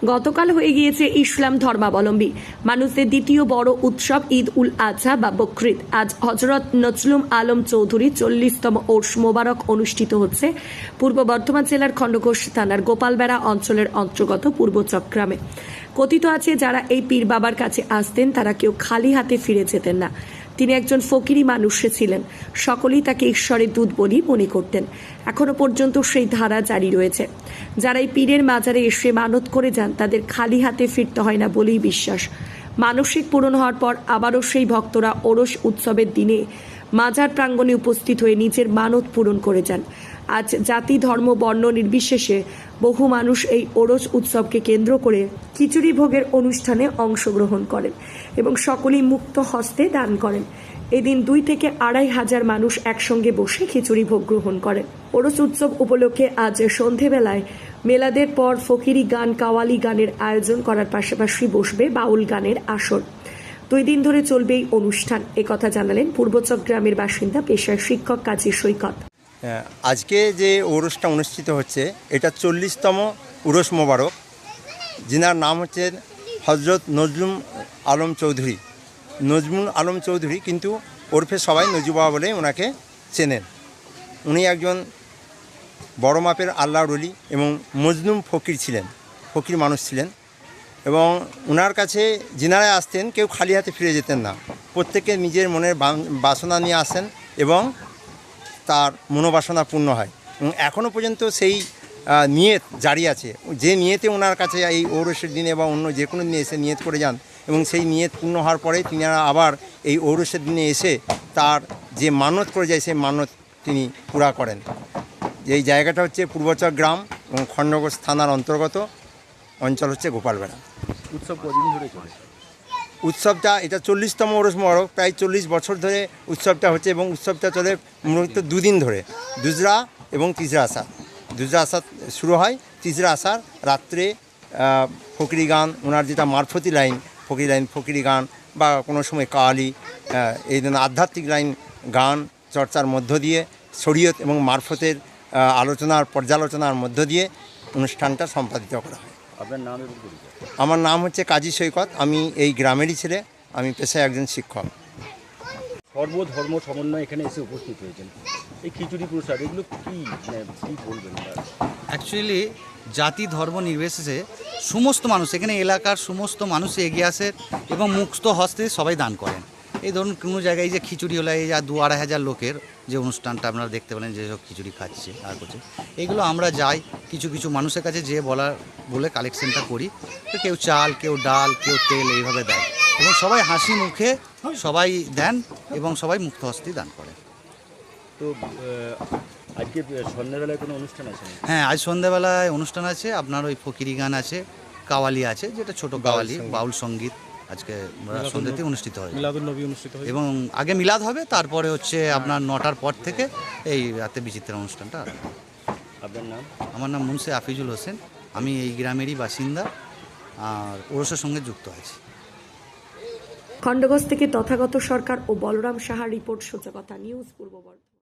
গতকাল হয়ে গিয়েছে ইসলাম ধর্মাবলম্বী মানুষদের দ্বিতীয় বড় উৎসব ঈদ উল আজহা বা বকরিদ। আজ হজরত নজরুল আলম চৌধুরী 40তম ওরস মোবারক অনুষ্ঠিত হচ্ছে পূর্ব বর্ধমান জেলার খণ্ডঘোষ থানার গোপালবেড়া অঞ্চলের অন্তর্গত পূর্ব চক্রামে। কথিত আছে, যারা এই পীর বাবার কাছে আসতেন তারা কেউ খালি হাতে ফিরে যেতেন না। তিনি একজন ফকিরি মানুষ ছিলেন, সকলেই তাকে ঈশ্বরের দূত বলেই মনে করতেন। এখনো পর্যন্ত সেই ধারা জারি রয়েছে। যারা এই পীরের মাজারে এসে মানত করে যান তাদের খালি হাতে ফিরতে হয় না বলেই বিশ্বাস। মানসিক পূরণ হওয়ার পর আবারও সেই ভক্তরা ওরস উৎসবের দিনে মাজার প্রাঙ্গণে উপস্থিত হয়ে নিজের মানত পূরণ করে যান। আজ জাতি ধর্ম বর্ণ নির্বিশেষে বহু মানুষ এই ওরস উৎসবকে কেন্দ্র করে খিচুড়ি ভোগের অনুষ্ঠানে অংশগ্রহণ করেন এবং সকলেই মুক্ত হস্তে দান করেন। এদিন 2 থেকে 2,500 মানুষ একসঙ্গে বসে খিচুড়ি ভোগ গ্রহণ করেন। ওরস উৎসব উপলক্ষে আজ সন্ধেবেলায় মেলাদের পর ফকিরি গান কাওয়ালি গানের আয়োজন করার পাশাপাশি বসবে বাউল গানের আসর। 2 দিন ধরে চলবে এই অনুষ্ঠান, একথা জানালেন পূর্ব চট্টগ্রামের বাসিন্দা পেশার শিক্ষক কাজী সৈকত। আজকে যে ওরসটা অনুষ্ঠিত হচ্ছে এটা 40তম উরস মোবারক, যিনার নাম হচ্ছেন হজরত নজরুল আলম চৌধুরী। নজরুল আলম চৌধুরী কিন্তু ওরফে সবাই নজরুল বাবা বলে ওনাকে চেনেন। উনি একজন বড় মাপের আল্লাহর ওলি এবং মজলুম ফকির ছিলেন, ফকির মানুষ ছিলেন। এবং ওনার কাছে যিনারা আসতেন কেউ খালি হাতে ফিরে যেতেন না, প্রত্যেকে নিজের মনের বাসনা নিয়ে আসেন এবং তার মনোবাসনা পূর্ণ হয়। এবং এখনও পর্যন্ত সেই নিয়ত জারি আছে। যে নিয়তে ওনার কাছে এই ঔরসের দিনে বা অন্য যে কোনো দিনে এসে নিয়ত করে যান এবং সেই নিয়ত পূর্ণ হওয়ার পরে তিনারা আবার এই ঔরসের দিনে এসে তার যে মানত করে যায় সেই মানত তিনি পুরা করেন। এই জায়গাটা হচ্ছে পূর্বচক গ্রাম এবং খণ্ডঘোষ থানার অন্তর্গত অঞ্চল হচ্ছে গোপালবেড়া। উৎসব কদিন ধরে চলে? উৎসবটা এটা 40তম ওরস মোবারক, প্রায় 40 বছর ধরে উৎসবটা হচ্ছে এবং উৎসবটা চলে মূলত 2 দিন ধরে, দুজরা এবং তিজরা আষাঢ়। দুজরা আষাঢ় শুরু হয়, তিজরা আষাঢ় রাত্রে ফকিরি গান, ওনার যেটা মারফতি লাইন ফকিরি গান বা কোনো সময় কাওয়ালি, এই ধরনের আধ্যাত্মিক লাইন গান চর্চার মধ্য দিয়ে শরীয়ত এবং মারফতের আলোচনার পর্যালোচনার মধ্য দিয়ে অনুষ্ঠানটা সম্পাদিত করা হয়। আপনার নাম এবং পরিচয়? আমার নাম হচ্ছে কাজী সৈকত, আমি এই গ্রামেরই ছেলে, আমি পেশায় একজন শিক্ষক। সর্বধর্ম সমন্বয় এখানে এসে উপস্থিত হয়েছেন, এই খিচুড়ি প্রসাদ এগুলো কী বলবেন? অ্যাকচুয়ালি জাতি ধর্ম নির্বিশেষে সমস্ত মানুষ, এখানে এলাকার সমস্ত মানুষ এগিয়ে আসে এবং মুক্ত হস্তে সবাই দান করেন। এই ধরুন কোনো জায়গায় যে খিচুড়ি হলো, এই যা 2-2,500 লোকের যে অনুষ্ঠানটা আপনারা দেখতে পেলেন, যেসব খিচুড়ি খাচ্ছে আর করছে, এগুলো আমরা যাই কিছু কিছু মানুষের কাছে যে বলে কালেকশনটা করি। তো কেউ চাল, কেউ ডাল, কেউ তেল এইভাবে দেয় এবং সবাই হাসি মুখে সবাই দেন এবং সবাই মুক্ত হস্তেই দান করে। তো আজকে সন্ধ্যাবেলায় কোনো অনুষ্ঠান আছে? হ্যাঁ, আজ সন্ধ্যাবেলায় অনুষ্ঠান আছে, আপনার ওই ফকিরি গান আছে, কাওয়ালি আছে, যেটা ছোট কাওয়ালি, বাউল সঙ্গীত আজকে সন্ধ্যাতে অনুষ্ঠিত হয়। মিলাদুন্নবী অনুষ্ঠিত হয় এবং আগে মিলাদ হবে, তারপরে হচ্ছে আপনার 9টার পর থেকে এই রাতে বিচিত্রা অনুষ্ঠানটা। আপনার নাম? আমার নাম মুন্সি আফিজুল হোসেন, আমি এই গ্রামেরই বাসিন্দা আর ওরসের সঙ্গে যুক্ত আছি। খণ্ডঘোষ থেকে তথাগত সরকার ও বলরাম সাহার রিপোর্ট, সূচকতা নিউজ, পূর্ব বর্ধমান।